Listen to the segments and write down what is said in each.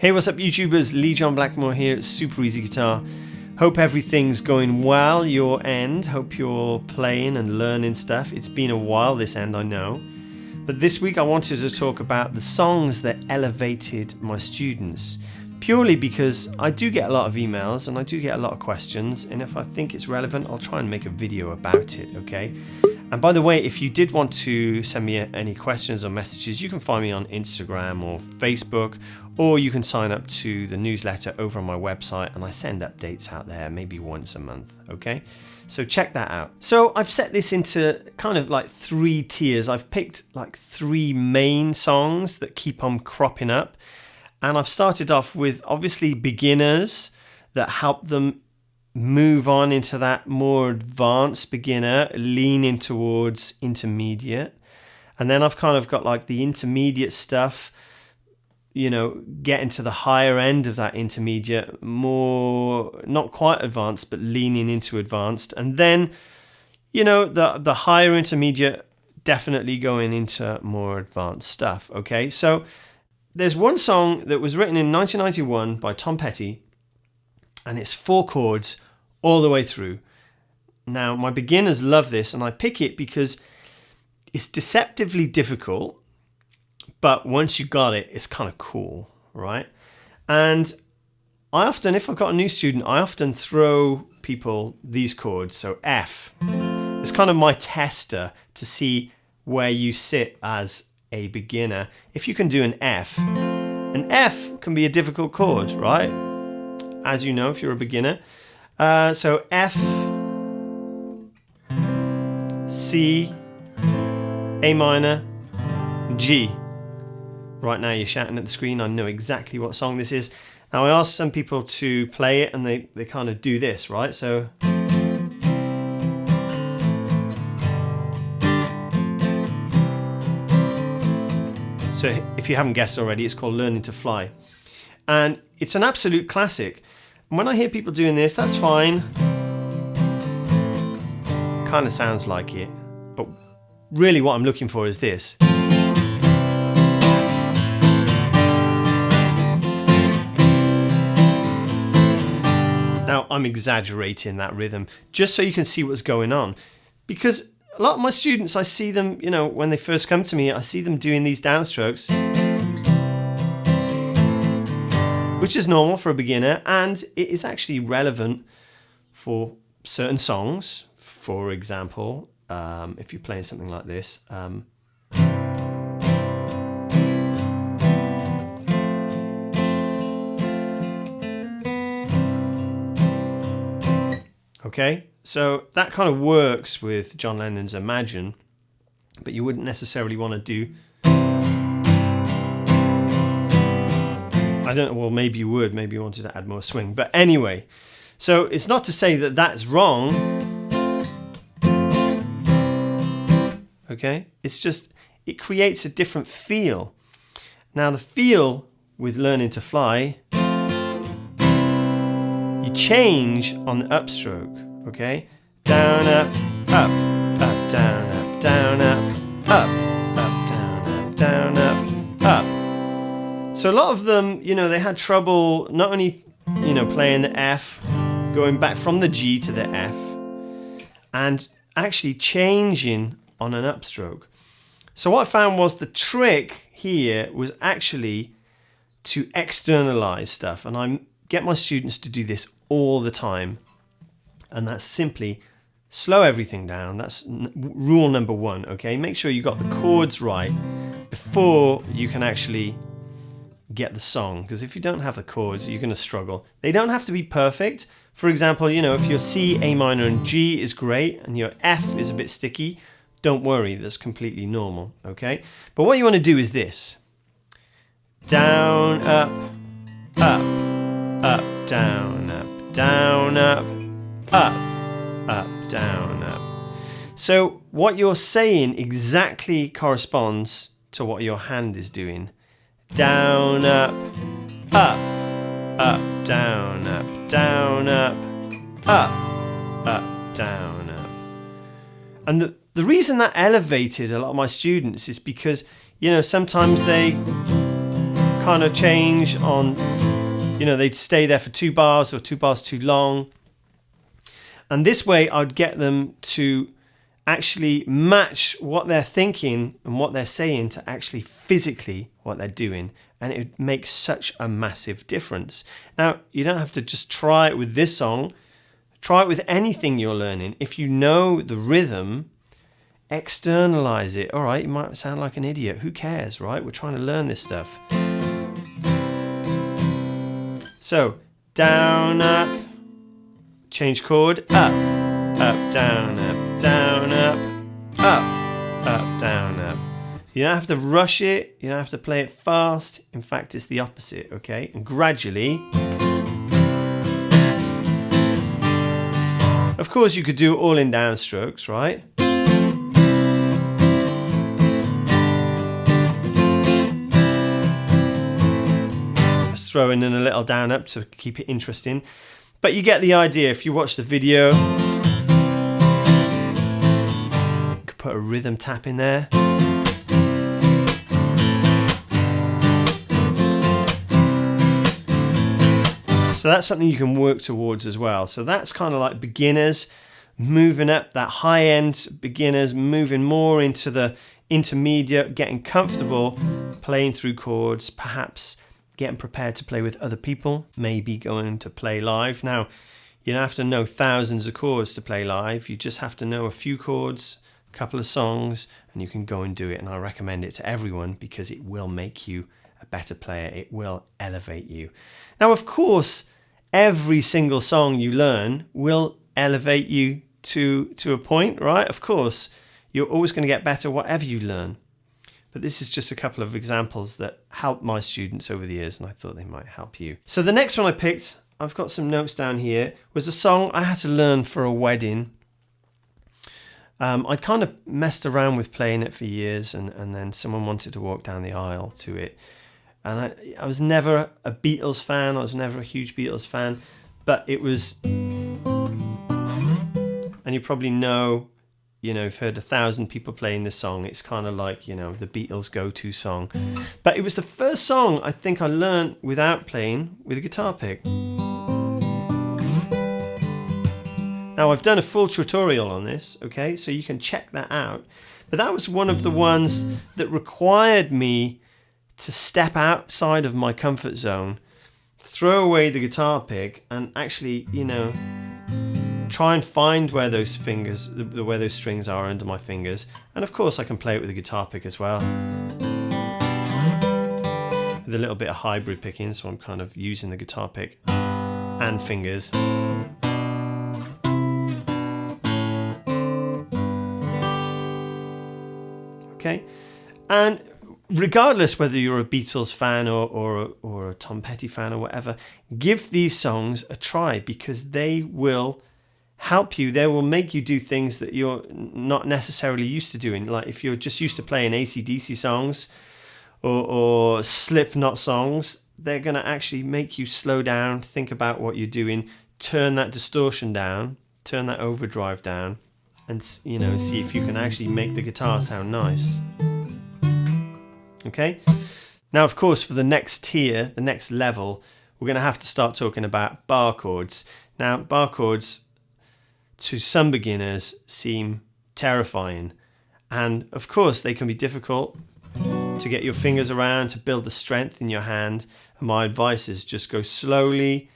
Hey, what's up YouTubers? Lee John Blackmore here at Super Easy Guitar. Hope everything's going well your end. Hope you're playing and learning stuff. It's been a while this end, I know. But this week I wanted to talk about the songs that elevated my students. Purely because I do get a lot of emails and I do get a lot of questions, and if I think it's relevant I'll try and make a video about it, okay? And by the way, if you did want to send me any questions or messages, you can find me on Instagram or Facebook, or you can sign up to the newsletter over on my website, and I send updates out there maybe once a month, okay? So check that out. So I've set this into kind of like 3 tiers. I've picked like 3 main songs that keep on cropping up. And I've started off with obviously beginners that help them move on into that more advanced beginner, leaning towards intermediate. And then I've kind of got like the intermediate stuff, you know, getting to the higher end of that intermediate, more not quite advanced, but leaning into advanced. And then, you know, the higher intermediate definitely going into more advanced stuff. Okay, so there's one song that was written in 1991 by Tom Petty, and it's 4 chords all the way through. Now, my beginners love this, and I pick it because it's deceptively difficult, but once you got it, it's kind of cool, right? And I often, if I've got a new student, I often throw people these chords. So F, it's kind of my tester to see where you sit as a beginner. If you can do an F can be a difficult chord, right? As you know, if you're a beginner. So F, C, A minor, G. Right now you're shouting at the screen, I know exactly what song this is. Now I asked some people to play it and they kind of do this, right? So if you haven't guessed already, it's called Learning to Fly. And it's an absolute classic. And when I hear people doing this, that's fine. Kind of sounds like it. But really what I'm looking for is this. Now, I'm exaggerating that rhythm just so you can see what's going on. Because a lot of my students, I see them, you know, when they first come to me, I see them doing these downstrokes, which is normal for a beginner, and it is actually relevant for certain songs. For example, if you're playing something like this, okay, so that kind of works with John Lennon's Imagine, but you wouldn't necessarily want to do, I don't know, well maybe you would, maybe you wanted to add more swing, but anyway, so it's not to say that that's wrong, okay, it's just, it creates a different feel. Now the feel with Learning to Fly, you change on the upstroke, okay? Down, up, up, up, down, up, down, up, up, up, down, up, down, up, up. So a lot of them, you know, they had trouble not only, you know, playing the F, going back from the G to the F, and actually changing on an upstroke. So what I found was the trick here was actually to externalize stuff, and I get my students to do this all the time, and that's simply slow everything down. That's rule number 1, okay? Make sure you got the chords right before you can actually get the song, because if you don't have the chords, you're going to struggle. They don't have to be perfect. For example, you know, if your C, A minor, and G is great, and your F is a bit sticky, don't worry, that's completely normal, okay? But what you want to do is this. Down, up, up, up, down, up, down, up, up, up, down, up. So what you're saying exactly corresponds to what your hand is doing. Down, up, up, up, down, up, down, up, up, up, down, up. And the reason that elevated a lot of my students is because, you know, sometimes they kind of change on, you know, they'd stay there for 2 bars or 2 bars too long. And this way I'd get them to actually match what they're thinking and what they're saying to actually physically what they're doing. And it makes such a massive difference. Now, you don't have to just try it with this song. Try it with anything you're learning. If you know the rhythm, externalize it. All right, you might sound like an idiot. Who cares, right? We're trying to learn this stuff. So, down, up, change chord, up, down, up, down, up, down, up. You don't have to rush it. You don't have to play it fast. In fact, it's the opposite, okay? And gradually, of course, you could do it all in downstrokes, right? Just throwing in a little down up to keep it interesting. But you get the idea. If you watch the video, you could put a rhythm tap in there. So that's something you can work towards as well. So that's kind of like beginners, moving up that high end beginners, moving more into the intermediate, getting comfortable playing through chords, perhaps getting prepared to play with other people, maybe going to play live. Now, you don't have to know thousands of chords to play live. You just have to know a few chords, a couple of songs, and you can go and do it. And I recommend it to everyone because it will make you a better player. It will elevate you. Now, of course, every single song you learn will elevate you to a point, right? Of course, you're always going to get better whatever you learn. But this is just a couple of examples that helped my students over the years, and I thought they might help you. So the next one I picked, I've got some notes down here, was a song I had to learn for a wedding. I kind of messed around with playing it for years, and then someone wanted to walk down the aisle to it. And I was never a Beatles fan. I was never a huge Beatles fan. But it was... And you probably know, you know, you've heard 1,000 people playing this song. It's kind of like, you know, the Beatles' go-to song. But it was the first song I think I learned without playing with a guitar pick. Now, I've done a full tutorial on this, okay? So you can check that out. But that was one of the ones that required me to step outside of my comfort zone, throw away the guitar pick, and actually, you know, try and find where those fingers, where those strings are under my fingers. And of course I can play it with a guitar pick as well, with a little bit of hybrid picking, so I'm kind of using the guitar pick and fingers. Okay, and regardless whether you're a Beatles fan or a Tom Petty fan or whatever, give these songs a try because they will help you. They will make you do things that you're not necessarily used to doing. Like if you're just used to playing AC/DC songs or Slipknot songs, they're going to actually make you slow down, think about what you're doing, turn that distortion down, turn that overdrive down, and, you know, see if you can actually make the guitar sound nice. Okay? Now, of course, for the next tier, the next level, we're going to have to start talking about bar chords. Now, bar chords, to some beginners, seem terrifying. And, of course, they can be difficult to get your fingers around, to build the strength in your hand. And my advice is just go slowly,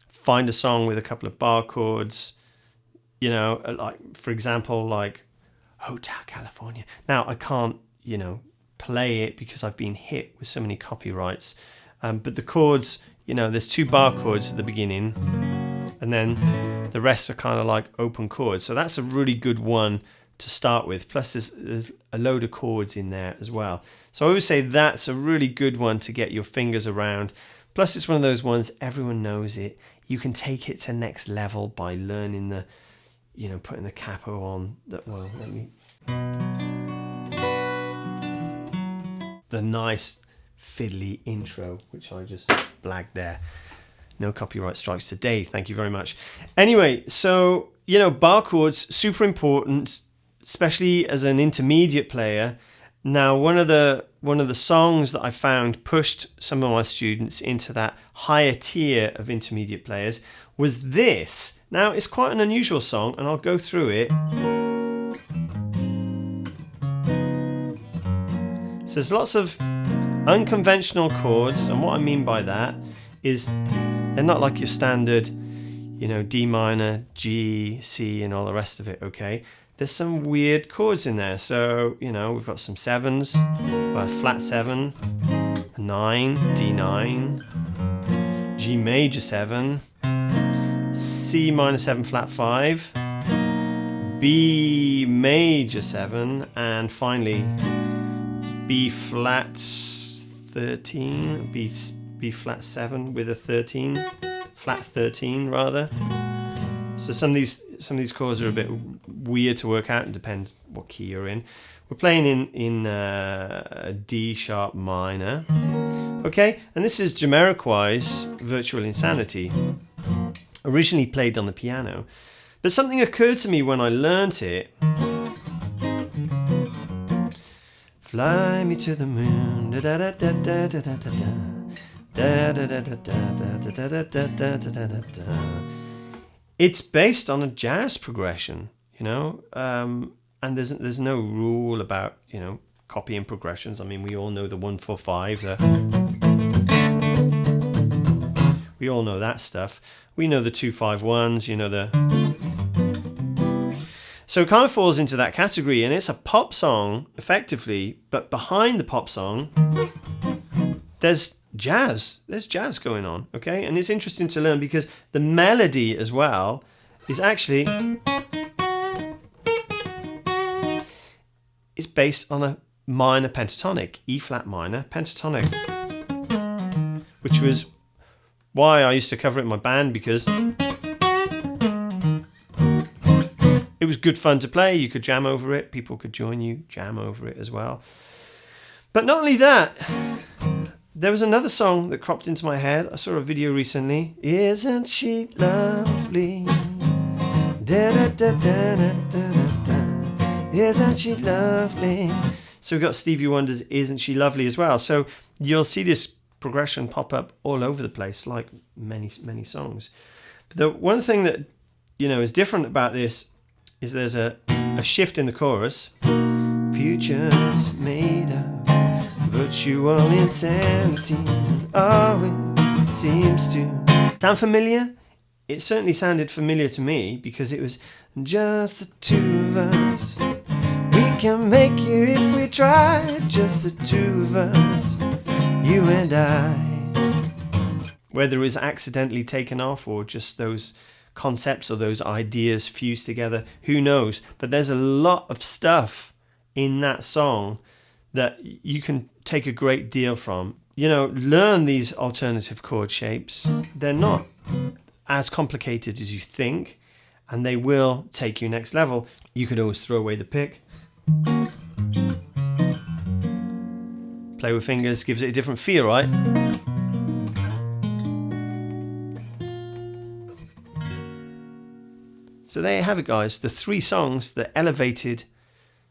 find a song with a couple of bar chords, you know, like, for example, like Hotel California. Now, I can't, you know, play it because I've been hit with so many copyrights. But the chords, you know, there's 2 bar chords at the beginning, and then the rest are kind of like open chords. So that's a really good one to start with. Plus, there's a load of chords in there as well. So I always say that's a really good one to get your fingers around. Plus, it's one of those ones, everyone knows it. You can take it to next level by learning the, you know, putting the capo on. Well, let me... The nice fiddly intro, which I just blagged there. No copyright strikes today, thank you very much. Anyway, so, you know, bar chords, super important, especially as an intermediate player. Now, one of the one of the songs that I found pushed some of my students into that higher tier of intermediate players was this. Now, it's quite an unusual song, and I'll go through it. So there's lots of unconventional chords, and what I mean by that is they're not like your standard, you know, D minor, G, C, and all the rest of it, okay? There's some weird chords in there. So, you know, we've got some sevens, a flat 7, a 9, D9, G major 7, C minor 7 flat 5, B major 7, and finally B flat 13, B flat 7 with a 13, flat 13 rather. So some of these chords are a bit weird to work out. It depends what key you're in. We're playing in a D sharp minor, okay. And this is Jamiroquai's Virtual Insanity, originally played on the piano. But something occurred to me when I learnt it. Fly me to the moon, da da da da da da da da da da da da da da da da da. It's based on a jazz progression, you know, and there's no rule about, you know, copying progressions. I mean, we all know the 1-4-5. We all know that stuff. We know the 2-5-1s. You know the. So it kind of falls into that category, and it's a pop song, effectively. But behind the pop song, there's jazz. There's jazz going on, okay? And it's interesting to learn because the melody as well is actually it's based on a minor pentatonic, E flat minor pentatonic, which was why I used to cover it in my band, because it was good fun to play. You could jam over it. People could join you, jam over it as well. But not only that, there was another song that cropped into my head. I saw a video recently. Isn't she lovely? Da, da, da, da, da, da, da. Isn't she lovely? So we've got Stevie Wonder's Isn't She Lovely as well. So you'll see this progression pop up all over the place, like many, many songs. But the one thing that, you know, is different about this is there's a shift in the chorus. Futures made of virtual insanity always seems to sound familiar. It certainly sounded familiar to me because it was just the two of us. We can make it if we try. Just the two of us, you and I. Whether it was accidentally taken off or just those concepts or those ideas fused together, who knows? But there's a lot of stuff in that song that you can take a great deal from. You know, learn these alternative chord shapes. They're not as complicated as you think, and they will take you next level. You could always throw away the pick. Play with fingers gives it a different feel, right? So there you have it, guys. The 3 songs that elevated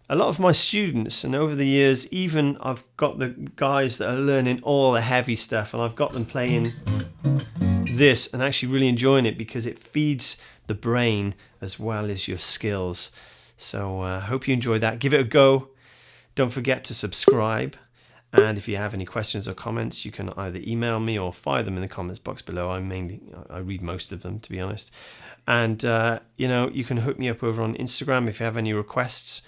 a lot of my students, and over the years, even I've got the guys that are learning all the heavy stuff, and I've got them playing this and actually really enjoying it because it feeds the brain as well as your skills. So I hope you enjoyed that. Give it a go. Don't forget to subscribe. And if you have any questions or comments, you can either email me or fire them in the comments box below. I read most of them, to be honest. And you know, you can hook me up over on Instagram if you have any requests,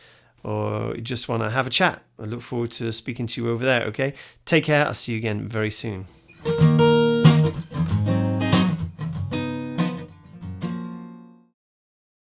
or you just want to have a chat. I look forward to speaking to you over there, okay? Take care. I'll see you again very soon.